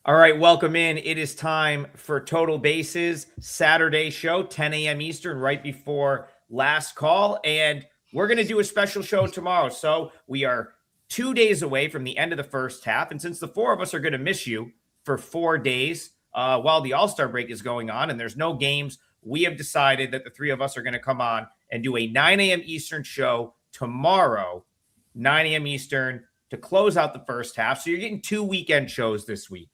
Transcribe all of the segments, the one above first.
All right, welcome in. It is time for Total Bases Saturday show, 10 a.m. Eastern, right before last call. And we're going to do a special show tomorrow. So we are 2 days away from the end of the first half. And since the four of us are going to miss you for 4 days while the All-Star break is going on and there's no games, we have decided that the three of us are going to come on and do a 9 a.m. Eastern show tomorrow, 9 a.m. Eastern, to close out the first half. So you're getting 2 weekend shows this week.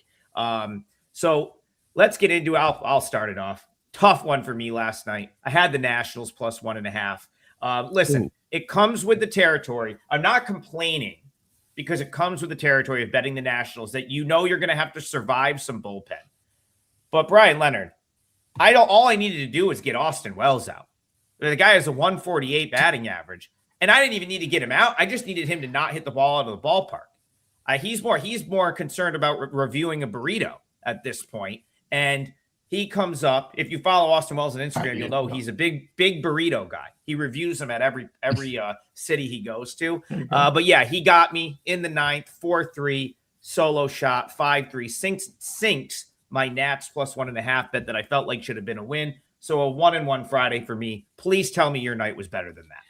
So let's get into it. I'll start it off. Tough one for me last night. I had the Nationals plus 1.5. Listen, It comes with the territory. I'm not complaining because it comes with the territory of betting the Nationals that you're going to have to survive some bullpen. But Bryan, Leonard, all I needed to do was get Austin Wells out. The guy has a 148 batting average, and I didn't even need to get him out. I just needed him to not hit the ball out of the ballpark. He's more concerned about reviewing a burrito at this point. And he comes up. If you follow Austin Wells on Instagram, you'll know he's a big burrito guy. He reviews them at every city he goes to. But yeah, he got me in the ninth, 4-3 solo shot, 5-3 sinks my Nats plus 1.5 bet that I felt like should have been a win. So a 1-1 Friday for me. Please tell me your night was better than that.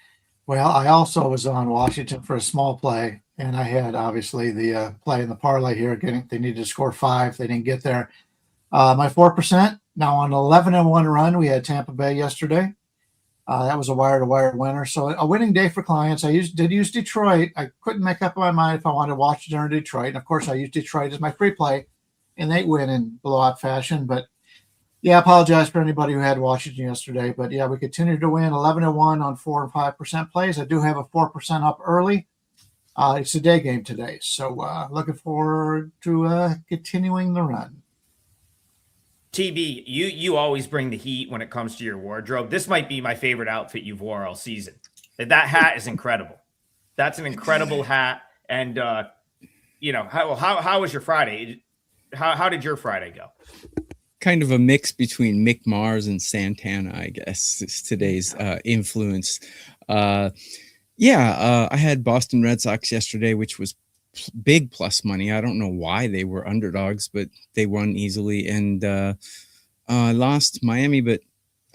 Well, I also was on Washington for a small play, and I had obviously the play in the parlay here. They needed to score 5. They didn't get there. My 4% now on 11-1 run. We had Tampa Bay yesterday. That was a wire-to-wire winner. So a winning day for clients. I did use Detroit. I couldn't make up my mind if I wanted Washington or Detroit. And of course, I used Detroit as my free play, and they win in blowout fashion. But yeah, I apologize for anybody who had Washington yesterday. But yeah, we continue to win 11-1 on 4 and 5% plays. I do have a 4% up early. It's a day game today. So looking forward to continuing the run. TB, you always bring the heat when it comes to your wardrobe. This might be my favorite outfit you've wore all season. That hat is incredible. That's an incredible hat. And, how was your Friday? How did your Friday go? Kind of a mix between Mick Mars and Santana, I guess, is today's influence. I had Boston Red Sox yesterday, which was big plus money. I don't know why they were underdogs, but they won easily. And lost Miami, but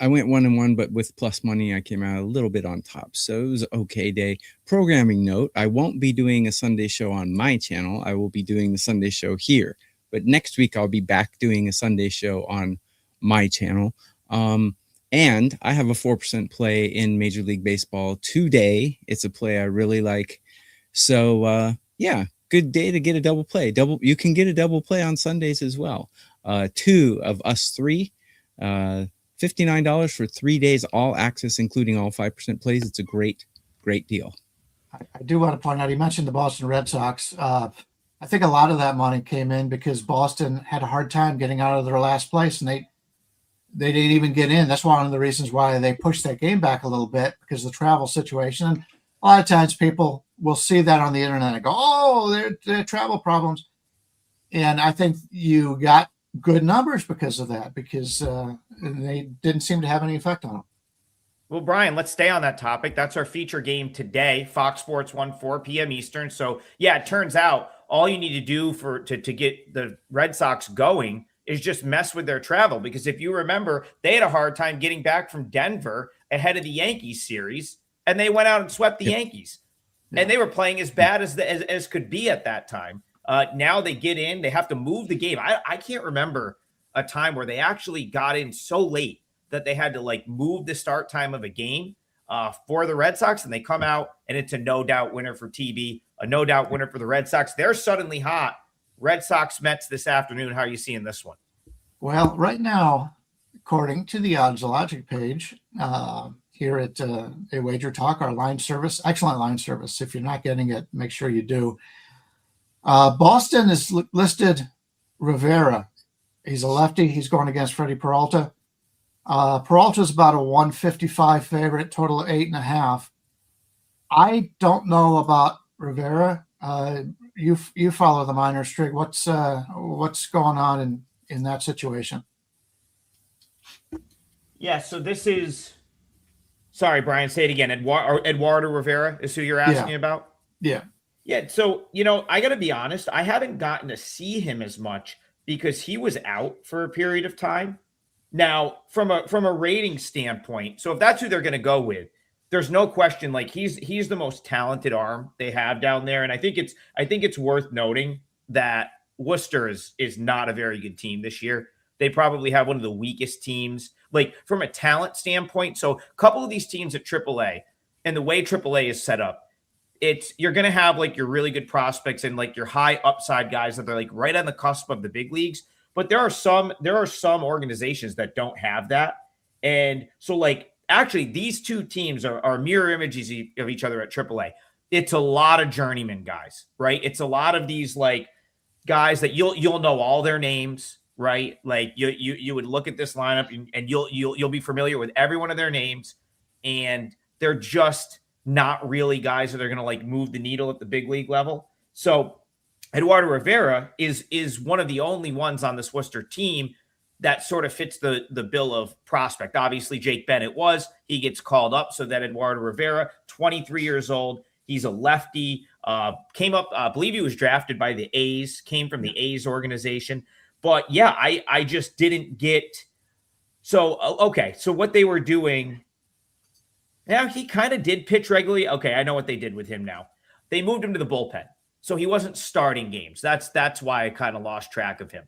I went 1-1, but with plus money, I came out a little bit on top. So it was an okay day. Programming note, I won't be doing a Sunday show on my channel. I will be doing the Sunday show here. But next week, I'll be back doing a Sunday show on my channel. And I have a 4% play in Major League Baseball today. It's a play I really like. So, good day to get a double play. You can get a double play on Sundays as well. 2 of us 3, $59 for 3 days, all access, including all 5% plays. It's a great deal. I do want to point out, you mentioned the Boston Red Sox. I think a lot of that money came in because Boston had a hard time getting out of their last place, and they didn't even get in. That's one of the reasons why they pushed that game back a little bit, because of the travel situation. And a lot of times people will see that on the internet and go, oh, they're travel problems. And I think you got good numbers because of that, because they didn't seem to have any effect on them. Well, Bryan, let's stay on that topic. That's our feature game today, Fox Sports 4 p.m. Eastern. So, yeah, it turns out all you need to do to get the Red Sox going is just mess with their travel. Because if you remember, they had a hard time getting back from Denver ahead of the Yankees series, and they went out and swept the Yankees. Yeah. And they were playing as bad as could be at that time. Now they get in. They have to move the game. I can't remember a time where they actually got in so late that they had to move the start time of a game for the Red Sox, and they come out and it's a no doubt winner for TB, a no doubt winner for the Red Sox. They're suddenly hot. Red Sox Mets this afternoon. How are you seeing this one? Well, right now, according to the Odds Logic page here at a WagerTalk, our line service, excellent line service. If you're not getting it, make sure you do. Boston is listed Rivera. He's a lefty. He's going against Freddie Peralta. Peralta's about a 155 favorite, total of 8.5. I don't know about Rivera. You follow the minors, Strig. What's going on in that situation? Yeah, so this is, sorry, Bryan, say it again. Eduardo Rivera is who you're asking about? Yeah. Yeah, so, I got to be honest. I haven't gotten to see him as much because he was out for a period of time. Now, from a rating standpoint, so if that's who they're going to go with, there's no question. Like he's the most talented arm they have down there, and I think it's worth noting that Worcester is not a very good team this year. They probably have one of the weakest teams, like from a talent standpoint. So a couple of these teams at AAA, and the way AAA is set up, you're going to have like your really good prospects and like your high upside guys that are like right on the cusp of the big leagues. But there are some organizations that don't have that. And so like actually these two teams are mirror images of each other at AAA. It's a lot of journeyman guys, right? It's a lot of these like guys that you'll know all their names, right? Like you would look at this lineup and you'll be familiar with every one of their names, and they're just not really guys that are going to like move the needle at the big league level. So Eduardo Rivera is one of the only ones on this Worcester team that sort of fits the bill of prospect. Obviously, Jake Bennett he gets called up. So that Eduardo Rivera, 23 years old, he's a lefty, came up, I believe he was drafted by the A's, came from the A's organization. But yeah, I just didn't get. So, okay. So what they were doing, yeah, he kind of did pitch regularly. Okay, I know what they did with him now. They moved him to the bullpen. So he wasn't starting games. That's why I kind of lost track of him.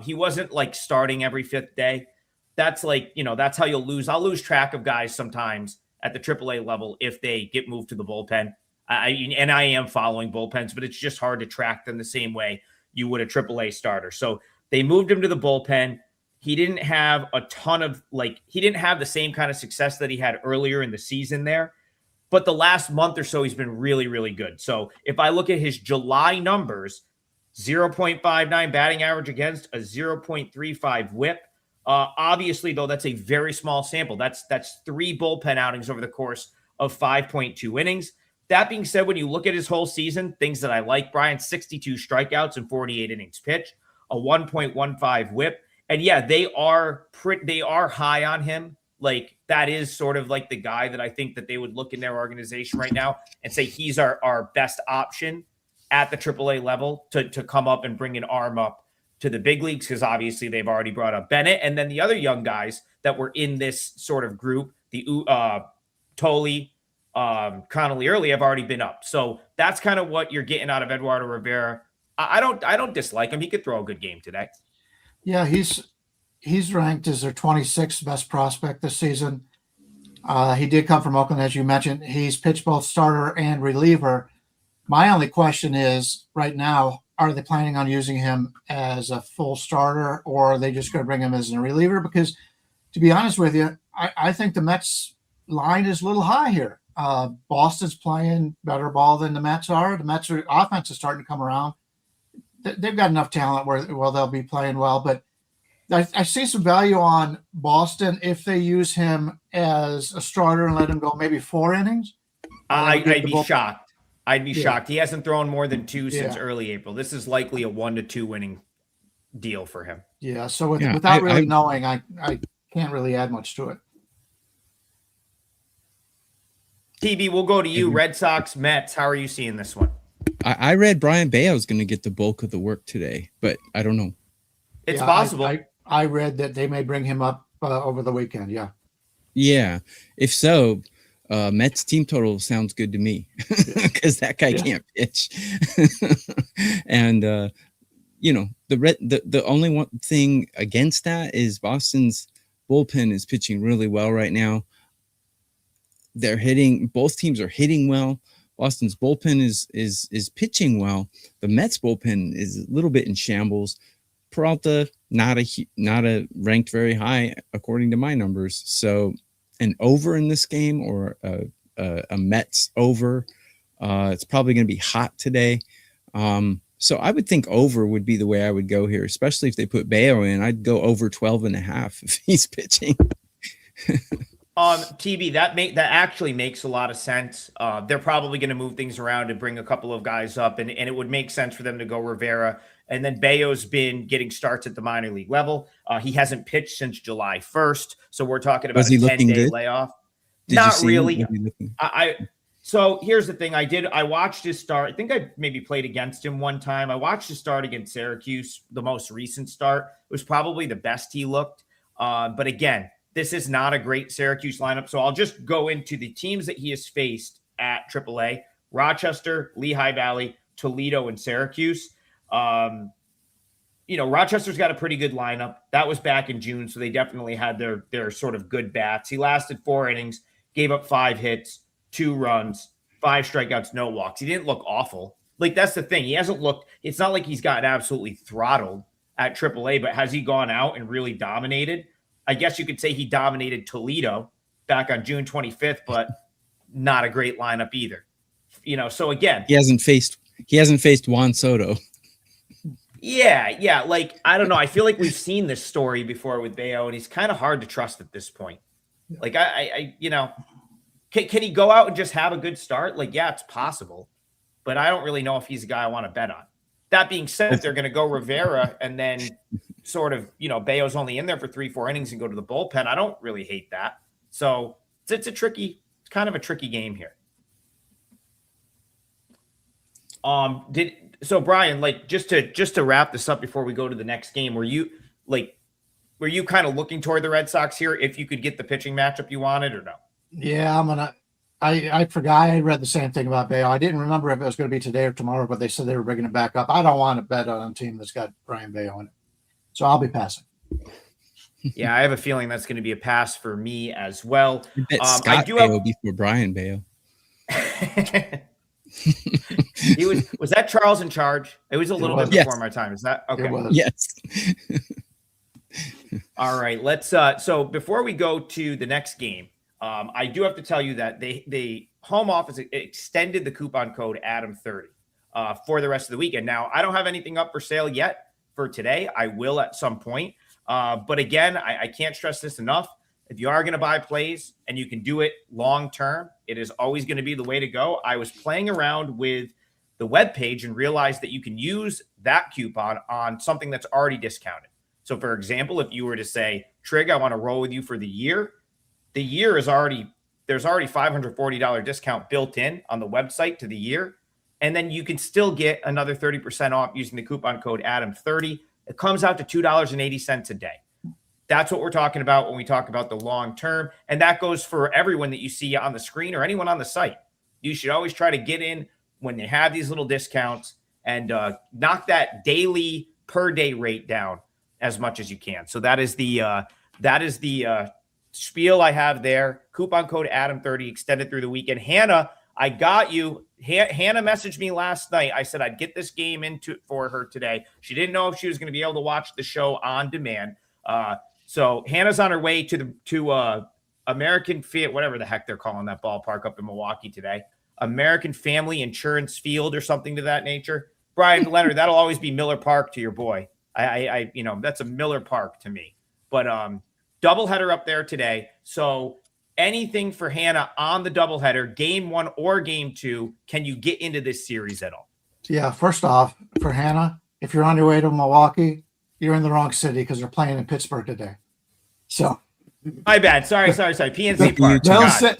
He wasn't like starting every fifth day. That's like, that's how you'll lose. I'll lose track of guys sometimes at the AAA level if they get moved to the bullpen. I am following bullpens, but it's just hard to track them the same way you would a AAA starter. So they moved him to the bullpen. He didn't have he didn't have the same kind of success that he had earlier in the season there. But the last month or so, he's been really, really good. So if I look at his July numbers, 0.59 batting average against, a 0.35 whip. Obviously, though, that's a very small sample. That's 3 bullpen outings over the course of 5.2 innings. That being said, when you look at his whole season, things that I like, Bryan, 62 strikeouts and 48 innings pitched, a 1.15 whip. And yeah, they are high on him. Like that is sort of like the guy that I think that they would look in their organization right now and say he's our best option at the AAA level to come up and bring an arm up to the big leagues, because obviously they've already brought up Bennett. And then the other young guys that were in this sort of group, the Tolley, Connolly early, have already been up. So that's kind of what you're getting out of Eduardo Rivera. I don't dislike him. He could throw a good game today. Yeah, he's ranked as their 26th best prospect this season. He did come from Oakland, as you mentioned. He's pitched both starter and reliever. My only question is, right now, are they planning on using him as a full starter, or are they just going to bring him as a reliever? Because, to be honest with you, I think the Mets line is a little high here. Boston's playing better ball than the Mets are. The Mets' offense is starting to come around. They've got enough talent where they'll be playing well, but I see some value on Boston if they use him as a starter and let him go maybe 4 innings. I'd be shocked. I'd be shocked. He hasn't thrown more than 2 since early April. This is likely a 1 to 2 winning deal for him. Yeah. So without really knowing, I can't really add much to it. TV, we'll go to you. Red Sox, Mets. How are you seeing this one? I read Brian Bayo's going to get the bulk of the work today, but I don't know. It's possible. I read that they may bring him up over the weekend. Yeah. Yeah. If so, Mets team total sounds good to me because that guy can't pitch. And, the only one thing against that is Boston's bullpen is pitching really well right now. Both teams are hitting well. Boston's bullpen is pitching well. The Mets bullpen is a little bit in shambles. Peralta not a ranked very high according to my numbers. So an over in this game or a Mets over. It's probably going to be hot today. So I would think over would be the way I would go here, especially if they put Bayo in. I'd go over 12.5 if he's pitching. TB, that actually makes a lot of sense. They're probably going to move things around and bring a couple of guys up, and it would make sense for them to go Rivera. And then Bayo's been getting starts at the minor league level. He hasn't pitched since July 1st, so we're talking about a 10-day layoff. Not really. So here's the thing. I watched his start. I think I maybe played against him one time. I watched his start against Syracuse, the most recent start. It was probably the best he looked. But again, this is not a great Syracuse lineup. So I'll just go into the teams that he has faced at AAA: Rochester, Lehigh Valley, Toledo, and Syracuse. Rochester's got a pretty good lineup. That was back in June, so they definitely had their sort of good bats. He lasted 4 innings, gave up 5 hits, 2 runs, 5 strikeouts, no walks. He didn't look awful. Like, that's the thing. He hasn't looked – it's not like he's gotten absolutely throttled at AAA, but has he gone out and really dominated? I guess you could say he dominated Toledo back on June 25th, but not a great lineup either. So again – He hasn't faced Juan Soto. Yeah. Like, I don't know. I feel like we've seen this story before with Bayo, and he's kind of hard to trust at this point. Like, can he go out and just have a good start? Like, yeah, it's possible, but I don't really know if he's a guy I want to bet on. That being said, if they're going to go Rivera and then sort of, Bayo's only in there for 3-4 innings and go to the bullpen, I don't really hate that. So it's kind of a tricky game here. So Bryan, like, just to wrap this up before we go to the next game, were you kind of looking toward the Red Sox here if you could get the pitching matchup you wanted, or no? Yeah, I forgot. I read the same thing about Bayo. I didn't remember if it was going to be today or tomorrow, but they said they were bringing it back up. I don't want to bet on a team that's got Bryan Bayo in it, so I'll be passing. Yeah, I have a feeling that's going to be a pass for me as well. Scott I do Baio before Bryan Bayo. Was that Charles in Charge? It was a little bit before my time. Is that okay? Yes. All right. Let's so before we go to the next game, I do have to tell you that the home office extended the coupon code Adam30 for the rest of the weekend. Now, I don't have anything up for sale yet for today. I will at some point. But again, I can't stress this enough. If you are going to buy plays and you can do it long term, it is always going to be the way to go. I was playing around with the webpage and realized that you can use that coupon on something that's already discounted. So, for example, if you were to say, Trig, I want to roll with you for the year is already – there's already $540 discount built in on the website to the year. And then you can still get another 30% off using the coupon code Adam30. It comes out to $2.80 a day. That's what we're talking about when we talk about the long term. And that goes for everyone that you see on the screen or anyone on the site. You should always try to get in when they have these little discounts and knock that daily per day rate down as much as you can. So that is the spiel I have there. Coupon code Adam30 extended through the weekend. Hannah, I got you. Hannah messaged me last night. I said I'd get this game into for her today. She didn't know if she was going to be able to watch the show on demand. So Hannah's on her way to American whatever the heck they're calling that ballpark up in Milwaukee today. American Family Insurance Field or something to that nature. Bryan, Leonard, that'll always be Miller Park to your boy. I that's a Miller Park to me. But doubleheader up there today. So anything for Hannah on the doubleheader, game 1 or game 2, can you get into this series at all? Yeah, first off, for Hannah, if you're on your way to Milwaukee, you're in the wrong city because they're playing in Pittsburgh today. So my bad. Sorry. PNC Park.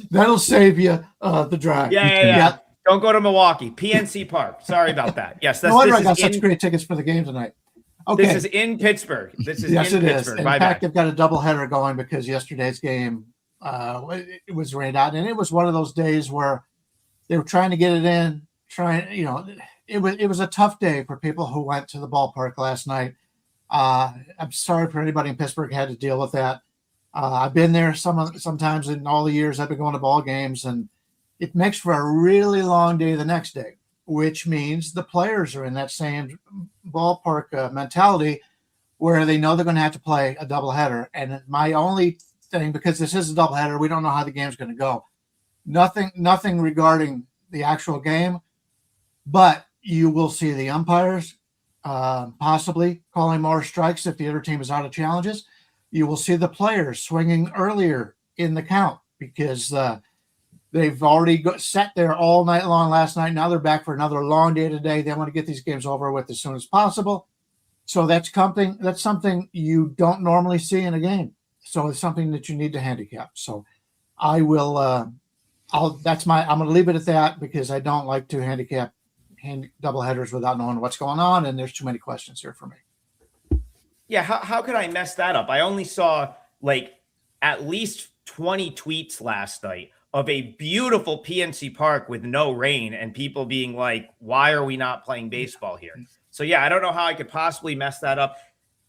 That'll save you the drive. Yeah. Don't go to Milwaukee. PNC Park. Sorry about that. Yes, I got such great tickets for the game tonight. Okay. This is in Pittsburgh. Yes, it is. In fact, they've got a doubleheader going because yesterday's game it was rained out, and it was one of those days where they were trying to get it in. It was a tough day for people who went to the ballpark last night. I'm sorry for anybody in Pittsburgh who had to deal with that. I've been there sometimes in all the years I've been going to ball games, and it makes for a really long day the next day, which means the players are in that same ballpark mentality where they know they're going to have to play a doubleheader. And my only thing, because this is a doubleheader, we don't know how the game's going to go. Nothing regarding the actual game, but you will see the umpires possibly calling more strikes if the other team is out of challenges. You will see the players swinging earlier in the count because they've already sat there all night long last night. Now they're back for another long day today. They want to get these games over with as soon as possible. So that's something you don't normally see in a game. So it's something that you need to handicap. So I will I'm going to leave it at that because I don't like to handicap double headers without knowing what's going on. And there's too many questions here for me. Yeah. How could I mess that up? I only saw like at least 20 tweets last night of a beautiful PNC Park with no rain and people being like, why are we not playing baseball here? So yeah, I don't know how I could possibly mess that up.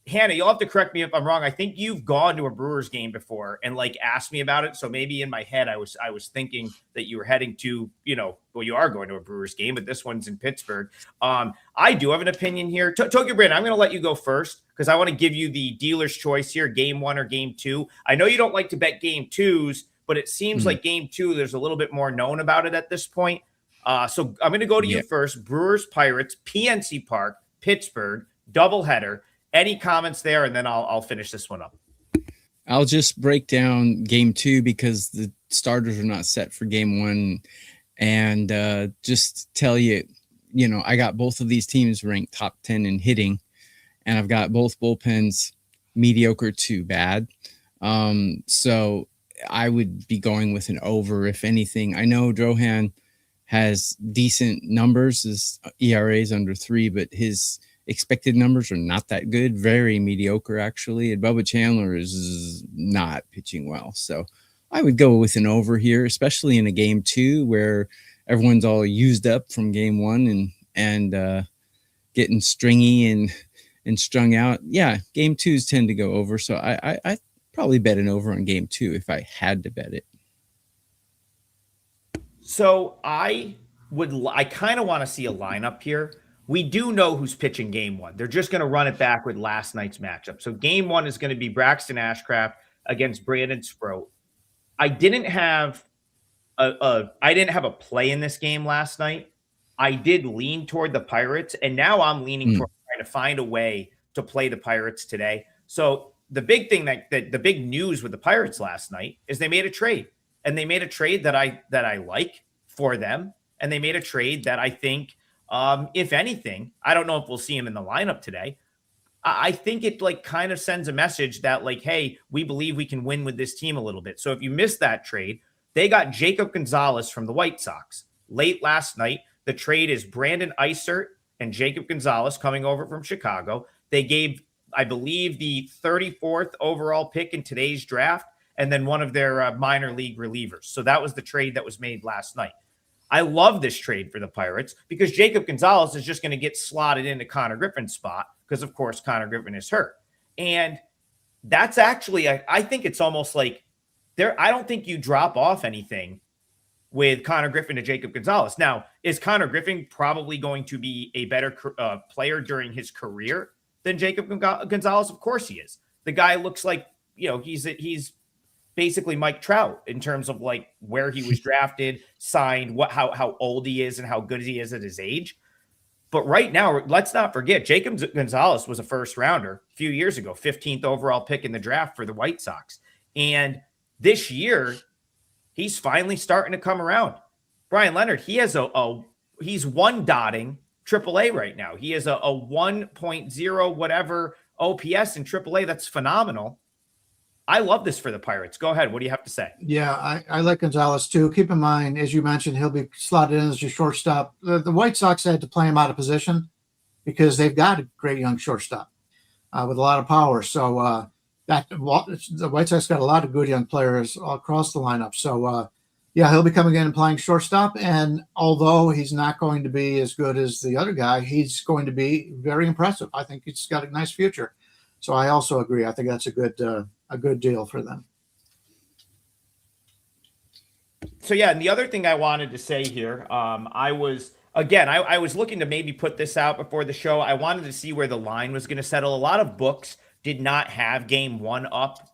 Hannah, you'll have to correct me if I'm wrong. I think you've gone to a Brewers game before and like asked me about it. So maybe in my head, I was thinking that you were heading to, you are going to a Brewers game, but this one's in Pittsburgh. I do have an opinion here. Tokyo Brandon, I'm going to let you go first because I want to give you the dealer's choice here, game 1 or game 2. I know you don't like to bet game 2s, but it seems like game 2, there's a little bit more known about it at this point. So I'm going to go to you first. Brewers, Pirates, PNC Park, Pittsburgh, doubleheader. Any comments there, and then I'll finish this one up. I'll just break down game 2 because the starters are not set for game 1, and just tell you, I got both of these teams ranked top 10 in hitting, and I've got both bullpens mediocre to bad. So I would be going with an over, if anything. I know Drohan has decent numbers. His ERA is under 3, but his expected numbers are not that good, very mediocre actually. And Bubba Chandler is not pitching well. So I would go with an over here, especially in a game 2 where everyone's all used up from game 1 and getting stringy and strung out. Yeah, game 2s tend to go over. So I probably bet an over on game 2 if I had to bet it. So I kind of want to see a lineup here. We do know who's pitching game 1. They're just going to run it back with last night's matchup. So game 1 is going to be Braxton Ashcraft against Brandon Sproat. I didn't have a play in this game last night. I did lean toward the Pirates, and now I'm leaning toward trying to find a way to play the Pirates today. So the big thing the big news with the Pirates last night is they made a trade, and they made a trade that I like for them, and they made a trade that I think. If anything, I don't know if we'll see him in the lineup today. I think it kind of sends a message that hey, we believe we can win with this team a little bit. So if you missed that trade, they got Jacob Gonzalez from the White Sox late last night. The trade is Brandon Eisert and Jacob Gonzalez coming over from Chicago. They gave, I believe, the 34th overall pick in today's draft, and then one of their minor league relievers. So that was the trade that was made last night. I love this trade for the Pirates because Jacob Gonzalez is just going to get slotted into Connor Griffin's spot because, of course, Connor Griffin is hurt. And that's actually, I think it's almost like I don't think you drop off anything with Connor Griffin to Jacob Gonzalez. Now, is Connor Griffin probably going to be a better player during his career than Jacob Gonzalez? Of course he is. The guy looks like, he's basically Mike Trout in terms of where he was drafted, signed, how old he is and how good he is at his age. But right now, let's not forget, Jacob Gonzalez was a first rounder a few years ago, 15th overall pick in the draft for the White Sox. And this year, he's finally starting to come around. Bryan Leonard, he has he's one dotting AAA right now. He has a 1.0 whatever OPS in AAA. That's phenomenal. I love this for the Pirates. Go ahead. What do you have to say? Yeah, I like Gonzalez too. Keep in mind, as you mentioned, he'll be slotted in as your shortstop. The White Sox had to play him out of position because they've got a great young shortstop with a lot of power. So the White Sox got a lot of good young players across the lineup. So, he'll be coming in and playing shortstop. And although he's not going to be as good as the other guy, he's going to be very impressive. I think he's got a nice future. So I also agree. I think that's a good deal for them. So yeah, and the other thing I wanted to say here, I was looking to maybe put this out before the show. I wanted to see where the line was going to settle. A lot of books did not have game 1 up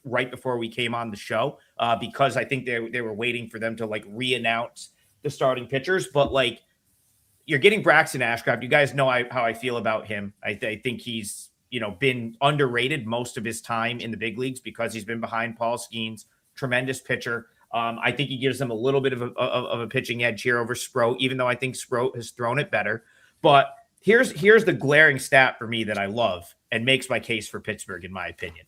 right before we came on the show because I think they were waiting for them to re-announce the starting pitchers. But you're getting Braxton Ashcraft. You guys know how I feel about him. I think he's been underrated most of his time in the big leagues because he's been behind Paul Skeens, tremendous pitcher. I think he gives them a little bit of a pitching edge here over Sproat, even though I think Sproat has thrown it better. But here's the glaring stat for me that I love and makes my case for Pittsburgh, in my opinion.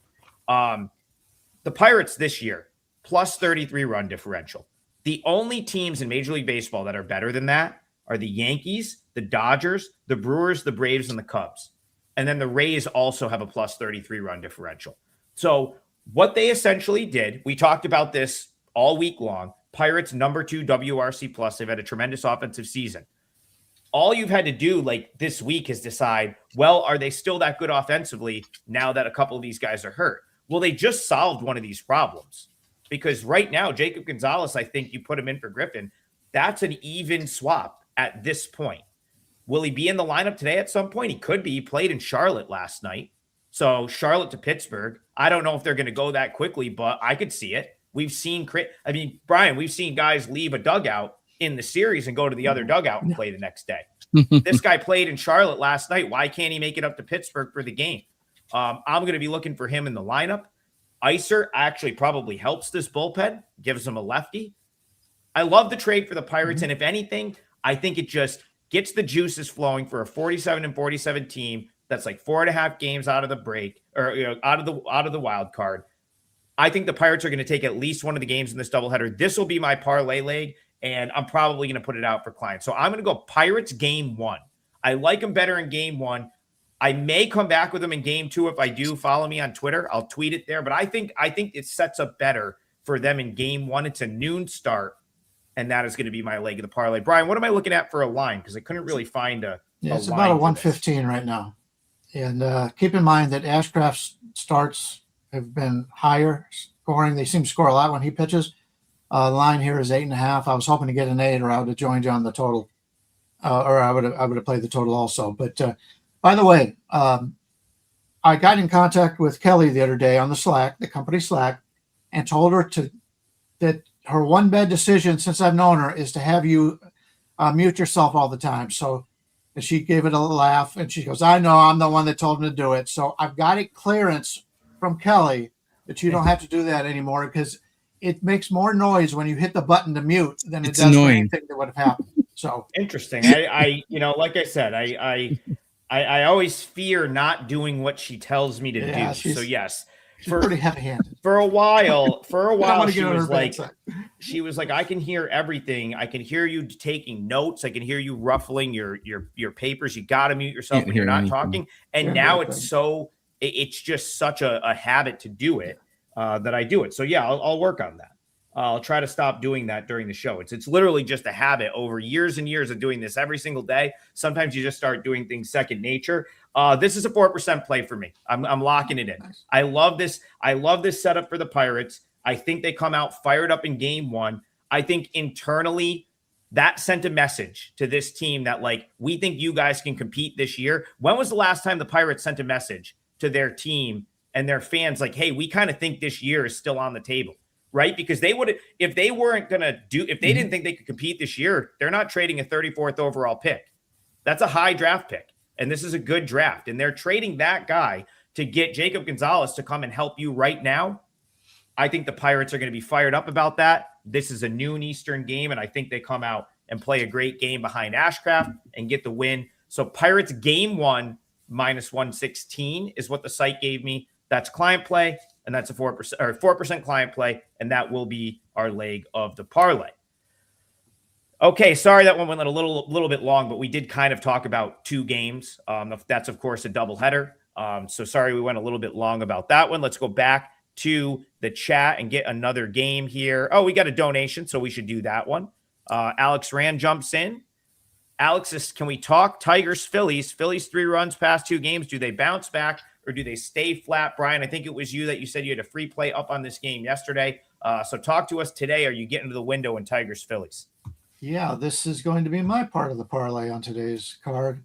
The Pirates this year, plus 33 run differential. The only teams in Major League Baseball that are better than that are the Yankees, the Dodgers, the Brewers, the Braves, and the Cubs. And then the Rays also have a plus 33 run differential. So what they essentially did, we talked about this all week long. Pirates number 2 WRC plus. They've had a tremendous offensive season. All you've had to do like this week is decide, well, are they still that good offensively now that a couple of these guys are hurt? Well, they just solved one of these problems because right now, Jacob Gonzalez, I think you put him in for Griffin. That's an even swap at this point. Will he be in the lineup today at some point? He could be. He played in Charlotte last night. So Charlotte to Pittsburgh. I don't know if they're going to go that quickly, but I could see it. We've seen, Brian, we've seen guys leave a dugout in the series and go to the other dugout and play the next day. This guy played in Charlotte last night. Why can't he make it up to Pittsburgh for the game? I'm going to be looking for him in the lineup. Iser actually probably helps this bullpen, gives him a lefty. I love the trade for the Pirates. And if anything, I think it just gets the juices flowing for a 47-47 team that's like 4.5 games out of the break or out of the wild card. I think the Pirates are going to take at least one of the games in this doubleheader. This will be my parlay leg, and I'm probably going to put it out for clients. So I'm going to go Pirates game 1. I like them better in game 1. I may come back with them in game 2 if I do. Follow me on Twitter. I'll tweet it there. But I think it sets up better for them in game 1. It's a noon start, and that is going to be my leg of the parlay. Brian, what am I looking at for a line? Because I couldn't really find a it's line about a 115 right now. And keep in mind that Ashcraft's starts have been higher scoring. They seem to score a lot when he pitches. The line here is 8.5. I was hoping to get an 8, or I would have joined you on the total, or I would have played the total also. But by the way, I got in contact with Kelly the other day on the company Slack, and told her that her one bad decision since I've known her is to have you mute yourself all the time. So she gave it a laugh, and she goes, "I know, I'm the one that told him to do it." So I've got it clearance from Kelly that you don't have to do that anymore, because it makes more noise when you hit the button to mute than it does for anything that would have happened. So interesting. I like I said, I always fear not doing what she tells me to do. So yes, she's pretty heavy-handed. For a while, she was like, I can hear everything. I can hear you taking notes. I can hear you ruffling your papers. You got to mute yourself when you're not talking. And now it's just such a habit to do it that I do it. So yeah, I'll work on that. I'll try to stop doing that during the show. It's literally just a habit over years and years of doing this every single day. Sometimes you just start doing things second nature. This is a 4% play for me. I'm locking it in. Nice. I love this. I love this setup for the Pirates. I think they come out fired up in game 1. I think internally that sent a message to this team that, like, we think you guys can compete this year. When was the last time the Pirates sent a message to their team and their fans like, hey, we kind of think this year is still on the table? Right? Because they would, if they didn't think they could compete this year, they're not trading a 34th overall pick. That's a high draft pick. And this is a good draft. And they're trading that guy to get Jacob Gonzalez to come and help you right now. I think the Pirates are going to be fired up about that. This is a noon Eastern game, and I think they come out and play a great game behind Ashcraft and get the win. So Pirates game 1 minus 116 is what the site gave me. That's client play. And that's a 4% client play, and that will be our leg of the parlay. Okay, sorry that one went a little bit long, but we did kind of talk about 2 games. That's of course a doubleheader. So sorry we went a little bit long about that one. Let's go back to the chat and get another game here. Oh, we got a donation, so we should do that one. Alex Rand jumps in. Alex, can we talk Tigers Phillies? Phillies 3 runs past 2 games. Do they bounce back? Or do they stay flat? Brian, I think it was you that you said you had a free play up on this game yesterday. So talk to us today. Are you getting to the window in Tigers Phillies? Yeah, this is going to be my part of the parlay on today's card.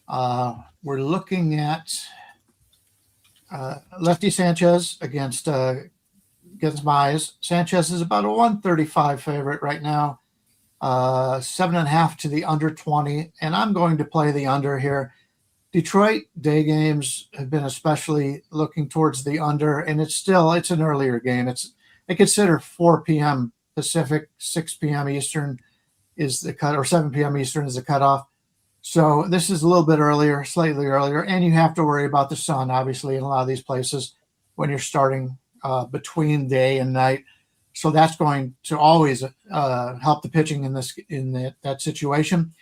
We're looking at Lefty Sanchez against Mize. Sanchez is about a 135 favorite right now. 7.5 to the under 20. And I'm going to play the under here. Detroit day games have been especially looking towards the under, and it's an earlier game. They consider 4 p.m. Pacific, 6 p.m. Eastern is the cut, or 7 p.m. Eastern is the cutoff. So this is a little bit earlier, slightly earlier, and you have to worry about the sun, obviously, in a lot of these places when you're starting between day and night. So that's going to always help the pitching in that situation.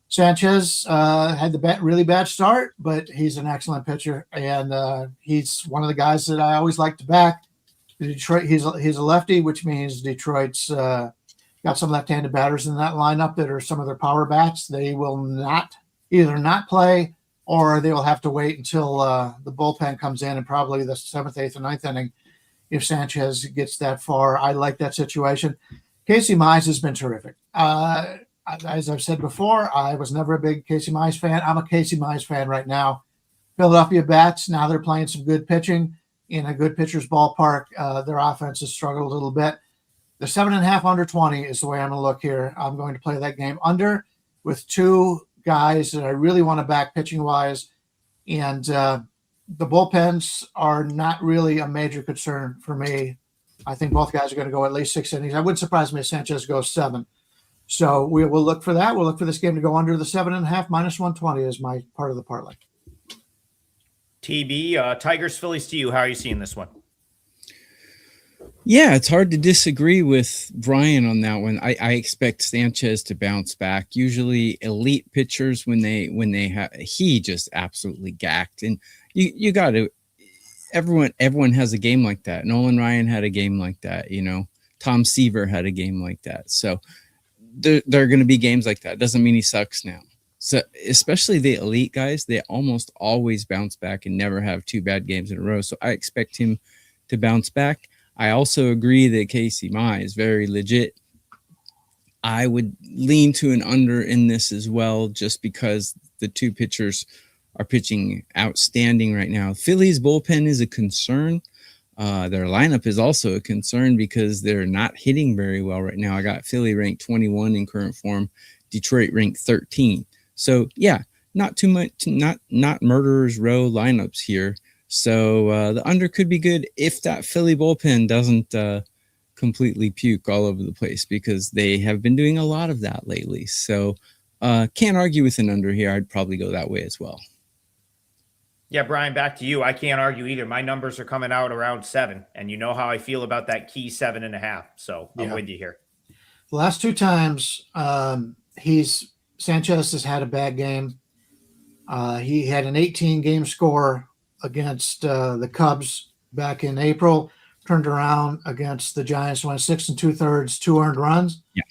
Sanchez had the really bad start, but he's an excellent pitcher, and he's one of the guys that I always like to back. Detroit, he's a lefty, which means Detroit's got some left-handed batters in that lineup that are some of their power bats. They will either not play, or they will have to wait until the bullpen comes in, and probably the 7th, 8th, and 9th inning if Sanchez gets that far. I like that situation. Casey Mize has been terrific. As I've said before, I was never a big Casey Mize fan. I'm a Casey Mize fan right now. Philadelphia bats, now they're playing some good pitching in a good pitcher's ballpark. Their offense has struggled a little bit. The 7.5 under 20 is the way I'm going to look here. I'm going to play that game under with two guys that I really want to back pitching-wise, and the bullpens are not really a major concern for me. I think both guys are going to go at least 6 innings. I wouldn't surprise me if Sanchez goes 7. So we will look for that. We'll look for this game to go under the 7.5 minus 120 is my part of the parlay. TB, Tigers, Phillies to you. How are you seeing this one? Yeah, it's hard to disagree with Bryan on that one. I expect Sanchez to bounce back. Usually elite pitchers, when they have, he just absolutely gacked. And you got to, everyone has a game like that. Nolan Ryan had a game like that. Tom Seaver had a game like that. So there are going to be games like that. Doesn't mean he sucks now. So especially the elite guys, they almost always bounce back and never have 2 bad games in a row. So I expect him to bounce back. I also agree that Casey Mize is very legit. I would lean to an under in this as well, just because the two pitchers are pitching outstanding right now. Phillies bullpen is a concern. Their lineup is also a concern because they're not hitting very well right now. I got Philly ranked 21 in current form, Detroit ranked 13. So yeah, not too much, not murderer's row lineups here. So the under could be good if that Philly bullpen doesn't completely puke all over the place, because they have been doing a lot of that lately. So can't argue with an under here. I'd probably go that way as well. Yeah, Bryan, back to you. I can't argue either. My numbers are coming out around 7, and you know how I feel about that key 7.5. So I'm with you here. The last 2 times Sanchez has had a bad game. He had an 18-game score against the Cubs back in April, turned around against the Giants, went 6 2/3, 2 earned runs. Yeah.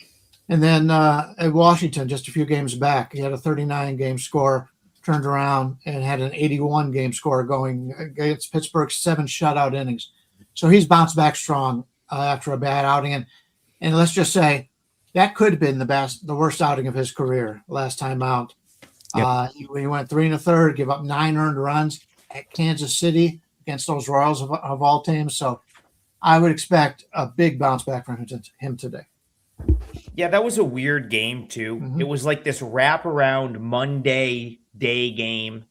And then at Washington, just a few games back, he had a 39-game score, turned around and had an 81-game score going against Pittsburgh's 7 shutout innings. So he's bounced back strong after a bad outing. And let's just say that could have been the worst outing of his career last time out. Yep. He went 3 1/3, give up 9 earned runs at Kansas City against those Royals of all teams. So I would expect a big bounce back from him today. Yeah, that was a weird game too. Mm-hmm. It was like this wraparound Monday day game.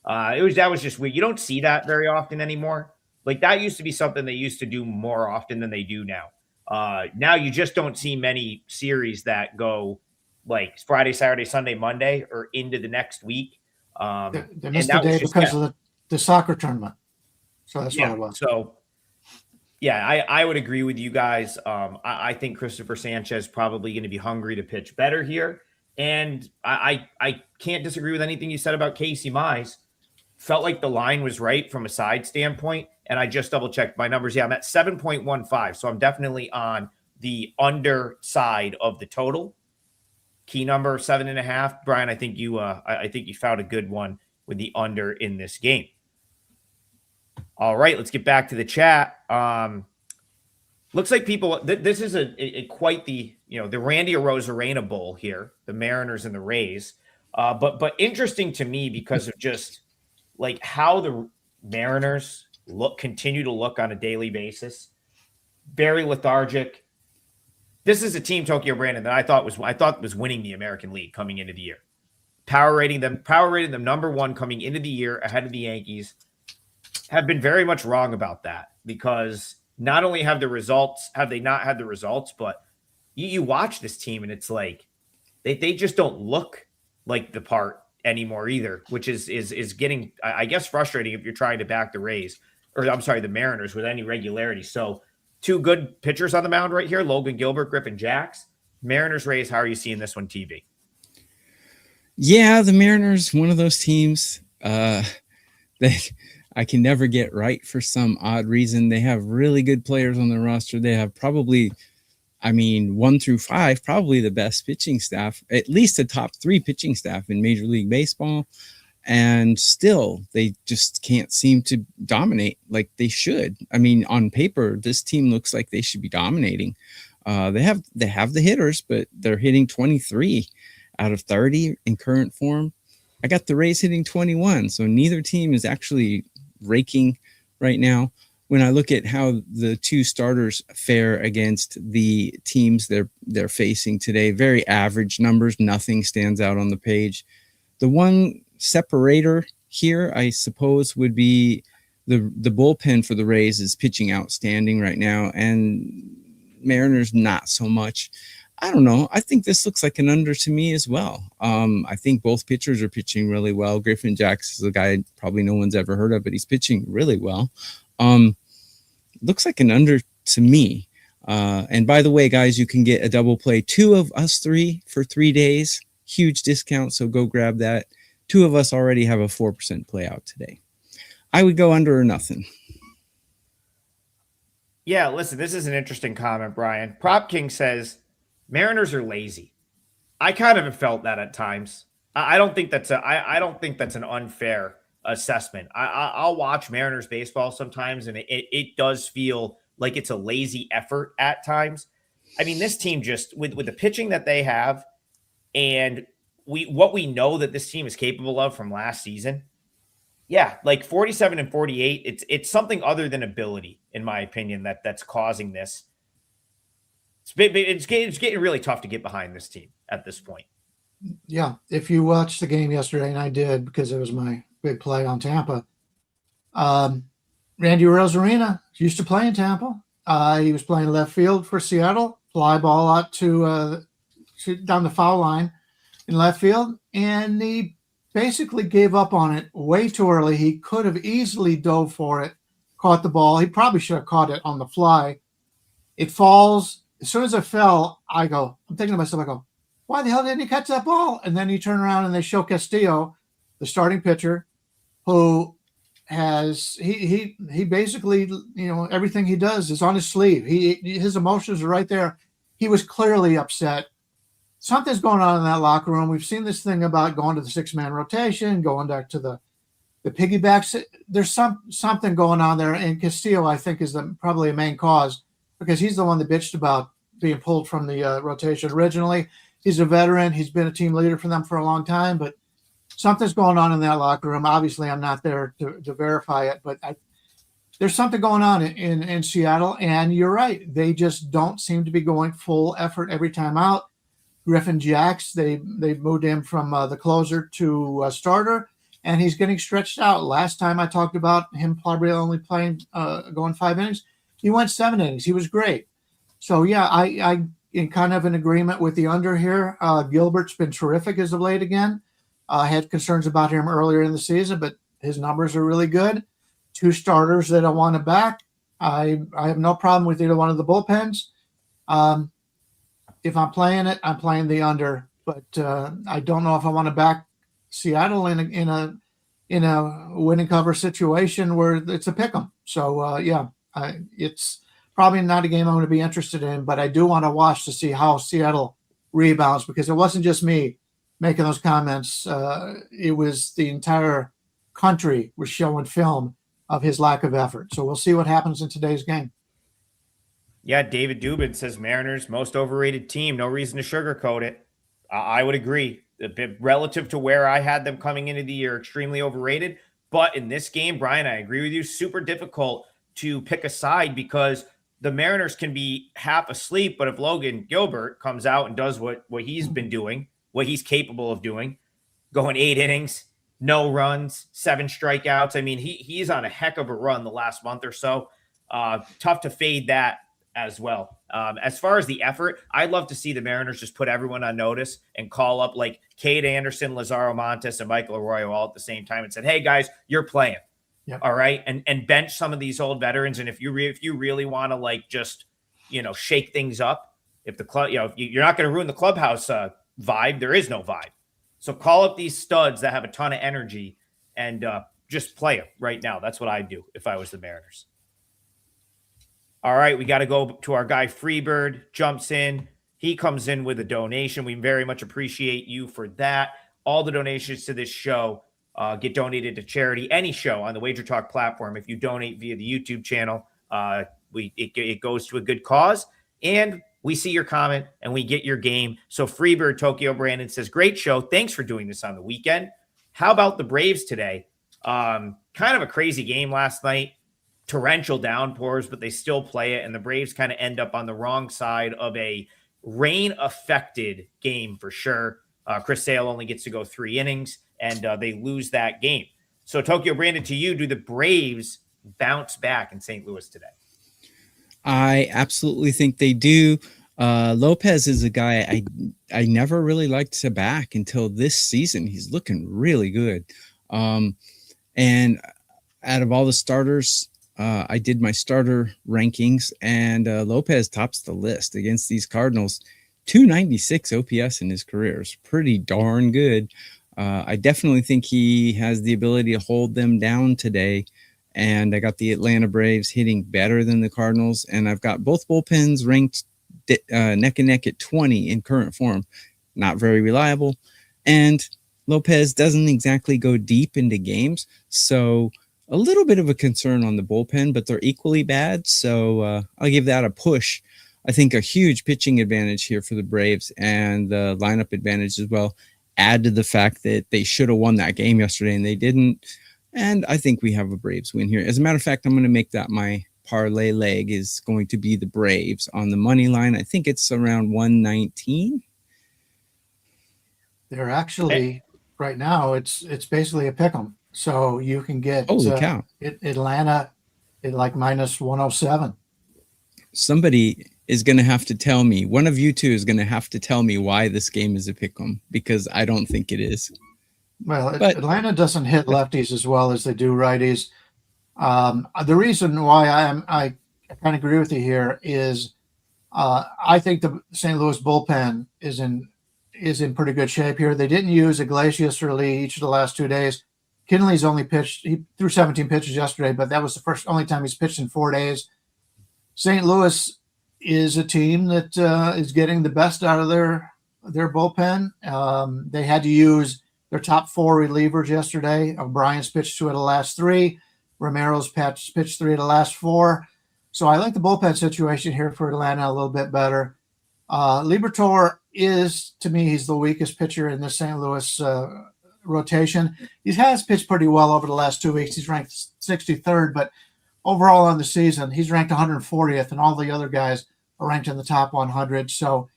That was just weird. You don't see that very often anymore. Like that used to be something they used to do more often than they do now. Now you just don't see many series that go like Friday, Saturday, Sunday, Monday, or into the next week. They missed the day because of the soccer tournament. So that's what it was. So yeah, I would agree with you guys. I think Christopher Sanchez probably going to be hungry to pitch better here. And I can't disagree with anything you said about Casey Mize. Felt like the line was right from a side standpoint. And I just double checked my numbers. Yeah, I'm at 7.15. So I'm definitely on the under side of the total. Key number 7.5. Bryan, I think you found a good one with the under in this game. All right, let's get back to the chat. Looks like people. This is a quite the the Randy Arozarena Bowl here, the Mariners and the Rays. But interesting to me because of just like how the Mariners continue to look on a daily basis. Very lethargic. This is a team, Tokyo Brandon, that I thought was winning the American League coming into the year. Power rating them number 1 coming into the year ahead of the Yankees. Have been very much wrong about that, because not only have they not had the results, but you watch this team and it's like they just don't look like the part anymore either, which is getting, I guess, frustrating if you're trying to back the Mariners with any regularity. So two good pitchers on the mound right here, Logan Gilbert, Griffin Jacks. Mariners, Rays, how are you seeing this one, TV? Yeah, the Mariners, one of those teams that I can never get right for some odd reason. They have really good players on their roster. They have probably, 1 through 5, probably the best pitching staff, at least the top 3 pitching staff in Major League Baseball. And still, they just can't seem to dominate like they should. On paper, this team looks like they should be dominating. They have the hitters, but they're hitting 23 out of 30 in current form. I got the Rays hitting 21, so neither team is actually raking right now. When I look at how the two starters fare against the teams they're facing today, very average numbers. Nothing stands out on the page. The one separator here, I suppose, would be the bullpen for the Rays is pitching outstanding right now, and Mariners not so much. I don't know. I think this looks like an under to me as well. I think both pitchers are pitching really well. Griffin Jacks is a guy probably no one's ever heard of, but he's pitching really well. Looks like an under to me. And by the way, guys, you can get a double play. 2 of us 3 for 3 days. Huge discount, so go grab that. 2 of us already have a 4% play out today. I would go under or nothing. Yeah, listen, this is an interesting comment, Brian. Prop King says, Mariners are lazy. I kind of have felt that at times. I don't think that's I don't think that's an unfair assessment. I'll watch Mariners baseball sometimes, and it does feel like it's a lazy effort at times. This team just with the pitching that they have, and what we know that this team is capable of from last season. Yeah, like 47 and 48. It's something other than ability, in my opinion, that's causing this. It's getting really tough to get behind this team at this point. Yeah, if you watched the game yesterday, and I did because it was my big play on Tampa, Randy Rosarina used to play in Tampa. He was playing left field for Seattle, fly ball out to down the foul line in left field, and he basically gave up on it way too early. He could have easily dove for it, caught the ball. He probably should have caught it on the fly. It falls. As soon as it fell, I'm thinking to myself, why the hell didn't he catch that ball? And then you turn around and they show Castillo, the starting pitcher, who has he basically, everything he does is on his sleeve. His emotions are right there. He was clearly upset. Something's going on in that locker room. We've seen this thing about going to the 6-man rotation, going back to the piggybacks. There's something going on there, and Castillo, I think, is probably a main cause, because he's the one that bitched about being pulled from the rotation originally. He's a veteran. He's been a team leader for them for a long time, but something's going on in that locker room. Obviously, I'm not there to verify it, but there's something going on in Seattle, and you're right. They just don't seem to be going full effort every time out. Griffin Jacks, they moved him from the closer to starter, and he's getting stretched out. Last time I talked about him probably only playing going 5 innings, he went 7 innings. He was great. So yeah, I in kind of an agreement with the under here. Gilbert's been terrific as of late again. I had concerns about him earlier in the season, but his numbers are really good. 2 starters that I want to back. I have no problem with either one of the bullpens. If I'm playing it, I'm playing the under, but I don't know if I want to back Seattle in a winning cover situation where it's a pick 'em. So it's probably not a game I'm going to be interested in, but I do want to watch to see how Seattle rebounds, because it wasn't just me making those comments. It was the entire country was showing film of his lack of effort. So we'll see what happens in today's game. Yeah, David Dubin says Mariners most overrated team. No reason to sugarcoat it. I would agree. A bit relative to where I had them coming into the year, extremely overrated. But in this game, Brian, I agree with you. Super difficult to pick a side, because the Mariners can be half asleep, but if Logan Gilbert comes out and does what he's been doing, what he's capable of doing, going 8 innings, no runs, 7 strikeouts. He's on a heck of a run the last month or so. Tough to fade that as well. As far as the effort, I'd love to see the Mariners just put everyone on notice and call up like Cade Anderson, Lazaro Montes, and Michael Arroyo all at the same time and said, hey guys, you're playing. Yep. All right. And bench some of these old veterans. And if you really want to like just, shake things up, if the club, you're not going to ruin the clubhouse vibe. There is no vibe. So call up these studs that have a ton of energy and just play them right now. That's what I'd do if I was the Mariners. All right, we got to go to our guy Freebird, jumps in. He comes in with a donation. We very much appreciate you for that. All the donations to this show get donated to charity. Any show on the WagerTalk platform, if you donate via the YouTube channel, it goes to a good cause. And we see your comment and we get your game. So Freebird Tokyo Brandon says, great show. Thanks for doing this on the weekend. How about the Braves today? Kind of a crazy game last night. Torrential downpours, but they still play it. And the Braves kind of end up on the wrong side of a rain-affected game for sure. Chris Sale only gets to go 3 innings, and they lose that game. So, Tokyo Brandon, to you, do the Braves bounce back in St. Louis today? I absolutely think they do. Lopez is a guy I never really liked to back until this season. He's looking really good. And out of all the starters, I did my starter rankings, and Lopez tops the list against these Cardinals. 296 OPS in his career is pretty darn good. I definitely think he has the ability to hold them down today. And I got the Atlanta Braves hitting better than the Cardinals. And I've got both bullpens ranked neck and neck at 20 in current form. Not very reliable. And Lopez doesn't exactly go deep into games. So a little bit of a concern on the bullpen, but they're equally bad. So I'll give that a push. I think a huge pitching advantage here for the Braves and the lineup advantage as well. Add to the fact that they should have won that game yesterday and they didn't. And I think we have a Braves win here. As a matter of fact, I'm going to make that my parlay leg is going to be the Braves on the money line. I think it's around 119. They're actually right now. It's basically a pick 'em. So you can get cow. Atlanta at like minus 107. Somebody is going to have to tell me. One of you two is going to have to tell me why this game is a pick 'em, because I don't think it is. Well, but Atlanta doesn't hit lefties as well as they do righties. The reason why I kind of agree with you here is I think the St. Louis bullpen is in pretty good shape here. They didn't use Iglesias or Lee each of the last 2 days. Kinley's only pitched. He threw 17 pitches yesterday, but that was the only time he's pitched in 4 days. St. Louis is a team that is getting the best out of their bullpen. They had to use their top 4 relievers yesterday. Bryan's pitched 2 of the last 3. Romero's pitched 3 of the last 4. So I like the bullpen situation here for Atlanta a little bit better. Liberatore is, to me, he's the weakest pitcher in the St. Louis rotation. He has pitched pretty well over the last 2 weeks. He's ranked 63rd, but overall on the season, he's ranked 140th, and all the other guys are ranked in the top 100. So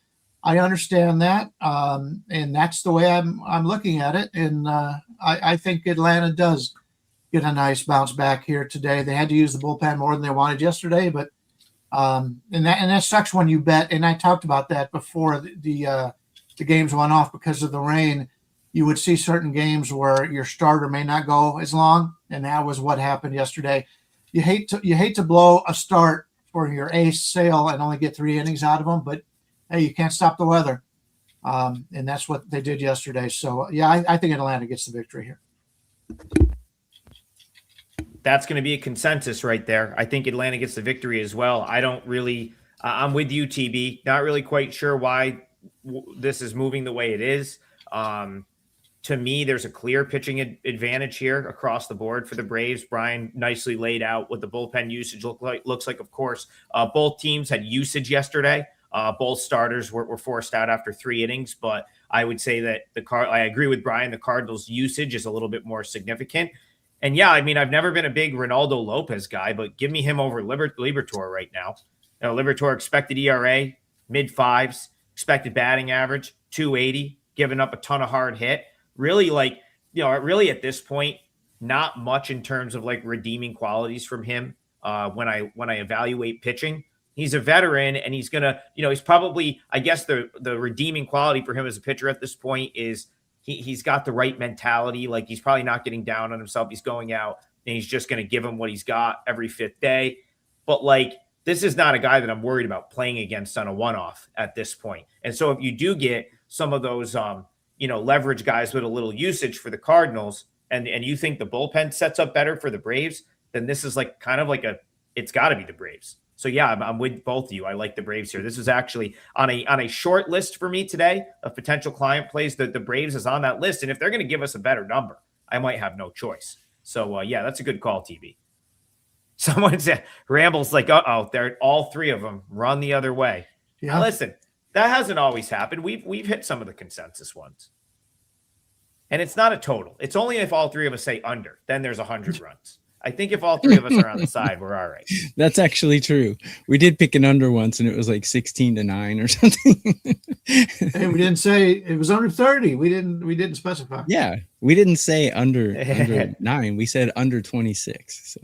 I understand that, and that's the way I'm looking at it. And I think Atlanta does get a nice bounce back here today. They had to use the bullpen more than they wanted yesterday, but and that sucks when you bet. And I talked about that before the games went off because of the rain. You would see certain games where your starter may not go as long, and that was what happened yesterday. You hate to blow a start for your ace Sale and only get 3 innings out of them, but hey, you can't stop the weather, and that's what they did yesterday. So yeah, I think Atlanta gets the victory here. That's going to be a consensus right there. I think Atlanta gets the victory as well. I don't really. I'm with you, TB. Not really quite sure why this is moving the way it is. To me, there's a clear pitching advantage here across the board for the Braves. Bryan nicely laid out what the bullpen usage looks like. Of course, both teams had usage yesterday. Both starters were forced out after 3 innings, but I would say that I agree with Bryan. The Cardinals' usage is a little bit more significant. And yeah, I mean, I've never been a big Ronaldo Lopez guy, but give me him over Liberatore right now. Liberatore expected ERA, mid-5s, expected batting average, 280, giving up a ton of hard hit. Really, really at this point, not much in terms of like redeeming qualities from him when I evaluate pitching. He's a veteran, and he's gonna, he's probably, I guess the redeeming quality for him as a pitcher at this point is he's got the right mentality. Like, he's probably not getting down on himself. He's going out, and he's just going to give him what he's got every fifth day. But like, this is not a guy that I'm worried about playing against on a one-off at this point. And so if you do get some of those, leverage guys with a little usage for the Cardinals, and you think the bullpen sets up better for the Braves, then this is like kind of like it's got to be the Braves. So yeah, I'm with both of you. I like the Braves here. This is actually on a short list for me today of potential client plays. That the Braves is on that list, and if they're going to give us a better number, I might have no choice. So yeah, that's a good call, TV. Someone said Ramble's like, they're all three of them run the other way. Yeah, now, listen, that hasn't always happened. We've hit some of the consensus ones, and it's not a total. It's only if all three of us say under, then there's 100 runs. I think if all three of us are on the side, we're all right. That's actually true. We did pick an under once, and it was like 16-9 or something. Hey, we didn't say it was under 30. We didn't specify. Yeah, we didn't say under 9. We said under 26.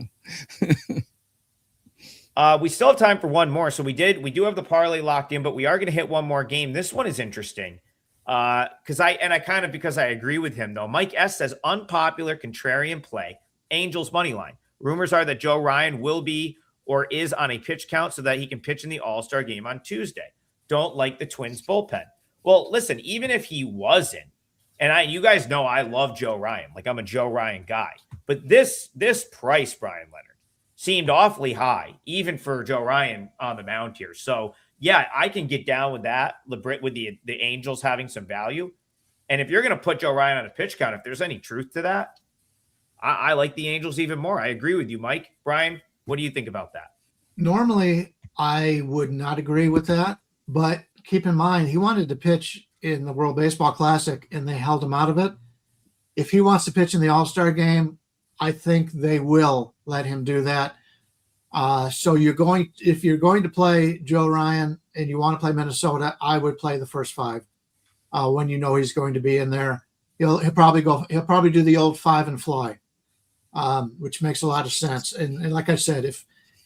So we still have time for one more. So we do have the parlay locked in, but we are going to hit one more game. This one is interesting. Because I agree with him though. Mike S says unpopular contrarian play. Angels money line. Rumors are that Joe Ryan will be or is on a pitch count so that he can pitch in the All-Star game on Tuesday. Don't like the Twins bullpen. Well, listen, even if he wasn't, and you guys know I love Joe Ryan. Like, I'm a Joe Ryan guy. But this price, Bryan Leonard, seemed awfully high, even for Joe Ryan on the mound here. So yeah, I can get down with that, with the Angels having some value. And if you're going to put Joe Ryan on a pitch count, if there's any truth to that, I like the Angels even more. I agree with you, Mike. Bryan, what do you think about that? Normally, I would not agree with that. But keep in mind, he wanted to pitch in the World Baseball Classic, and they held him out of it. If he wants to pitch in the All-Star game, I think they will let him do that. So if you're going to play Joe Ryan and you want to play Minnesota, I would play the first 5 when you know he's going to be in there. He'll probably do the old 5 and fly, which makes a lot of sense. And like I said,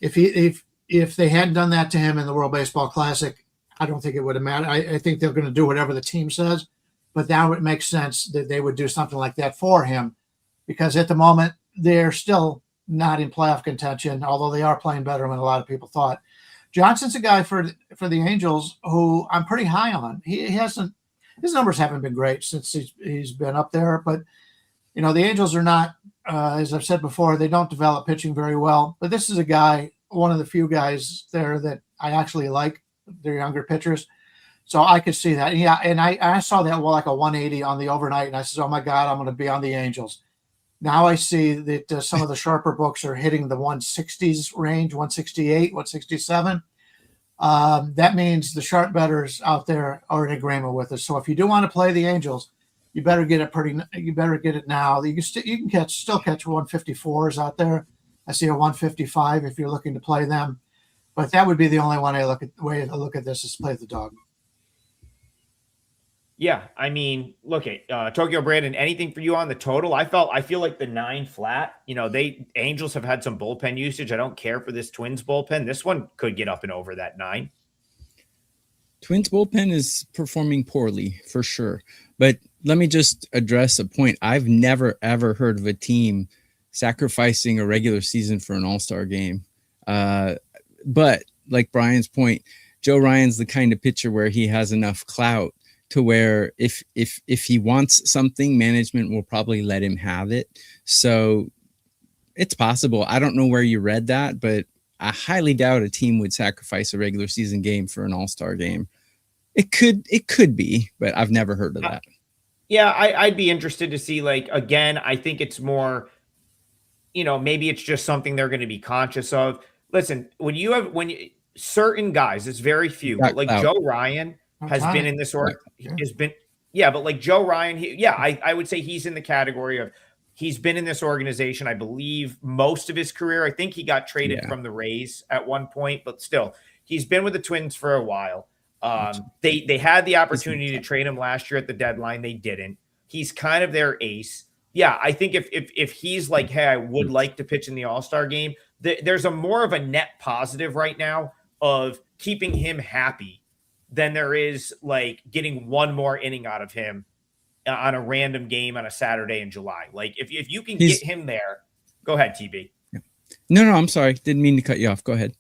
if they hadn't done that to him in the World Baseball Classic, I don't think it would have mattered. I think they're going to do whatever the team says, but now it makes sense that they would do something like that for him, because at the moment they're still not in playoff contention, although they are playing better than a lot of people thought. Johnson's a guy for the Angels who I'm pretty high on. His numbers haven't been great since he's been up there, but the Angels are not, as I've said before, they don't develop pitching very well. But this is a guy, one of the few guys there that I actually like. They're younger pitchers, so I could see that. Yeah, and I saw that like a 180 on the overnight, and I said, "Oh my God, I'm going to be on the Angels." Now I see that some of the sharper books are hitting the 160s range, 168, 167. That means the sharp bettors out there are in agreement with us. So if you do want to play the Angels, you better get it You better get it now. You can still catch 154s out there. I see a 155 if you're looking to play them, but that would be the only way to look at this is play the dog. Yeah, I mean, look at Tokyo Brandon. Anything for you on the total? I feel like the 9 flat. Angels have had some bullpen usage. I don't care for this Twins bullpen. This one could get up and over that 9. Twins bullpen is performing poorly for sure. But let me just address a point. I've never ever heard of a team sacrificing a regular season for an All-Star game. But like Bryan's point, Joe Ryan's the kind of pitcher where he has enough clout to where if he wants something, management will probably let him have it. So it's possible. I don't know where you read that, but I highly doubt a team would sacrifice a regular season game for an All-Star game. It could be, but I've never heard of that. Yeah, I'd be interested to see, again, I think it's more, maybe it's just something they're going to be conscious of. Listen, certain guys, it's very few, but like Joe Ryan has been in this but like Joe Ryan, I would say he's in the category of, he's been in this organization, I believe, most of his career. I think he got traded from the Rays at one point, but still, he's been with the Twins for a while. They had the opportunity to trade him last year at the deadline. They didn't. He's kind of their ace. Yeah, I think if he's like, hey, I would like to pitch in the All-Star game, there's a more of a net positive right now of keeping him happy than there is like getting one more inning out of him on a random game on a Saturday in July. Like if you can get him there, Go ahead, TB. No, I'm sorry. Didn't mean to cut you off. Go ahead.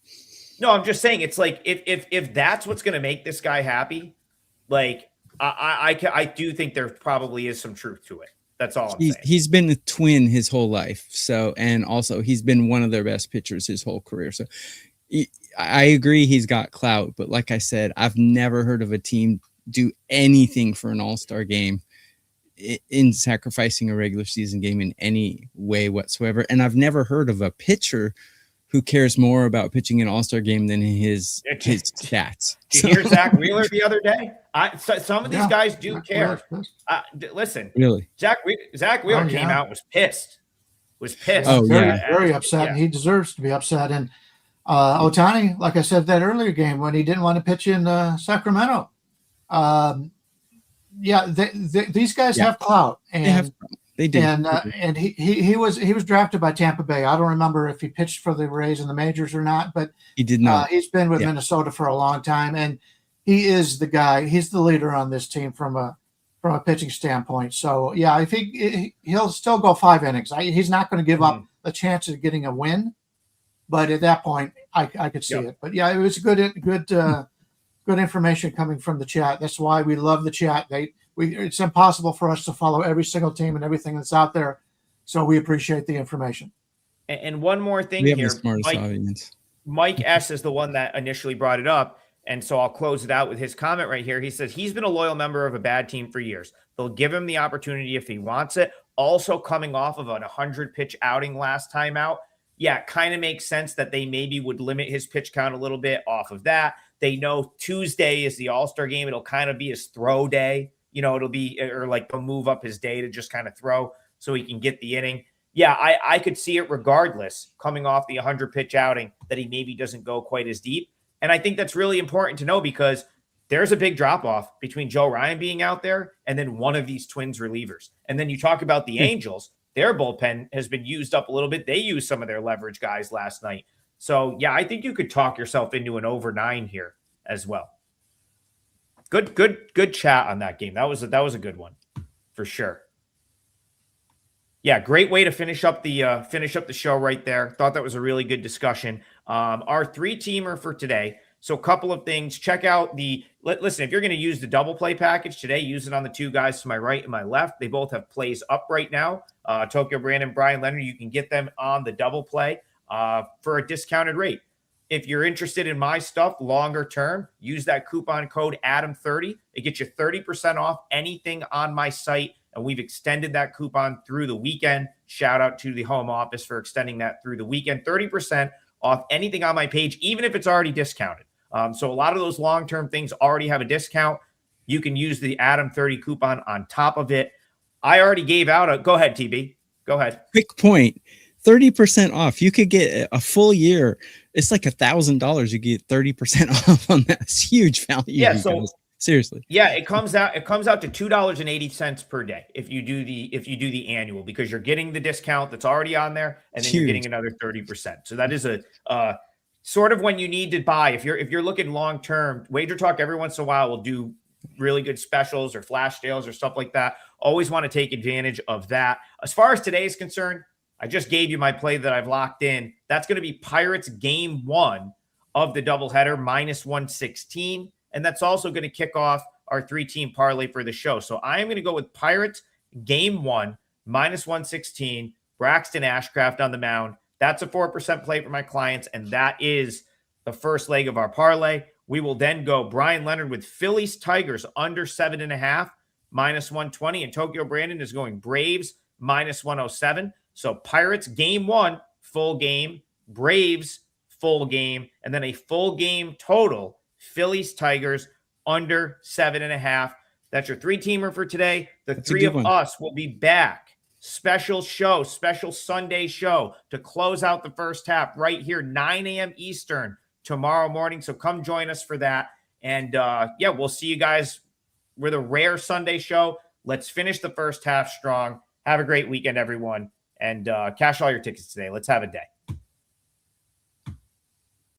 No, I'm just saying it's like if that's what's going to make this guy happy, like I do think there probably is some truth to it. That's all I'm saying. He's been a Twin his whole life. So, and also he's been one of their best pitchers his whole career. So I agree he's got clout, but like I said, I've never heard of a team do anything for an all-star game in sacrificing a regular season game in any way whatsoever. And I've never heard of a pitcher who cares more about pitching an all-star game than his stats. Did you hear Zach Wheeler the other day? Some of these guys do care. Listen, really, Zach Wheeler came out, was pissed. Very upset. And he deserves to be upset. And Ohtani, like I said that earlier game when he didn't want to pitch in Sacramento. These guys have clout, and they did. And he was drafted by Tampa Bay. I don't remember if he pitched for the Rays in the majors or not, but he did not. He's been with Minnesota for a long time, and he is the guy. He's the leader on this team from a pitching standpoint. So yeah, I think he'll still go 5 innings. He's not going to give up the chance of getting a win, but at that point, I could see it. But yeah, it was good information coming from the chat. That's why we love the chat. It's impossible for us to follow every single team and everything that's out there. So we appreciate the information. And one more thing here. Mike S is the one that initially brought it up. And so I'll close it out with his comment right here. He says he's been a loyal member of a bad team for years. They'll give him the opportunity if he wants it. Also coming off of an 100-pitch outing last time out. Yeah, it kind of makes sense that they maybe would limit his pitch count a little bit off of that. They know Tuesday is the All-Star game. It'll kind of be his throw day. It'll be, or like they'll move up his day to just kind of throw so he can get the inning. Yeah, I could see it regardless coming off the 100-pitch outing that he maybe doesn't go quite as deep. And I think that's really important to know because there's a big drop-off between Joe Ryan being out there and then one of these Twins relievers. And then you talk about the Angels. Their bullpen has been used up a little bit. They used some of their leverage guys last night. So, yeah, I think you could talk yourself into an over 9 here as well. Good chat on that game. That was a good one for sure. Yeah, great way to finish up the show right there. Thought that was a really good discussion. Our 3-teamer for today. So a couple of things. Check out listen, if you're going to use the double play package today, use it on the 2 guys to my right and my left. They both have plays up right now. Tokyo Brandon, Bryan Leonard, you can get them on the double play for a discounted rate. If you're interested in my stuff longer term, use that coupon code ADAM30. It gets you 30% off anything on my site. And we've extended that coupon through the weekend. Shout out to the home office for extending that through the weekend. 30% off anything on my page, even if it's already discounted. So a lot of those long-term things already have a discount. You can use the ADAM30 coupon on top of it. I already gave out go ahead, TB. Go ahead. Quick point. 30% off. You could get a full year. It's like $1,000. You get 30% off on that. It's huge value. Yeah. So guys. Seriously. Yeah, it comes out to $2.80 per day if you do the annual, because you're getting the discount that's already on there, and then you're getting another 30%. So that is a sort of when you need to buy. If you're looking long term, WagerTalk every once in a while will do really good specials or flash sales or stuff like that. Always want to take advantage of that. As far as today is concerned, I just gave you my play that I've locked in. That's going to be Pirates game 1 of the doubleheader -116. And that's also going to kick off our 3-team parlay for the show. So I am going to go with Pirates game 1 -116, Braxton Ashcraft on the mound. That's a 4% play for my clients. And that is the first leg of our parlay. We will then go Bryan Leonard with Phillies Tigers under 7.5 -120. And Tokyo Brandon is going Braves -107. So Pirates game 1, full game, Braves full game, and then a full game total, Phillies Tigers under 7.5. That's your 3-teamer for today. That's 3 of us will be back. Special show, special Sunday show to close out the first half right here, 9 a.m. Eastern tomorrow morning. So come join us for that. And we'll see you guys with a rare Sunday show. Let's finish the first half strong. Have a great weekend, everyone. And cash all your tickets today. Let's have a day.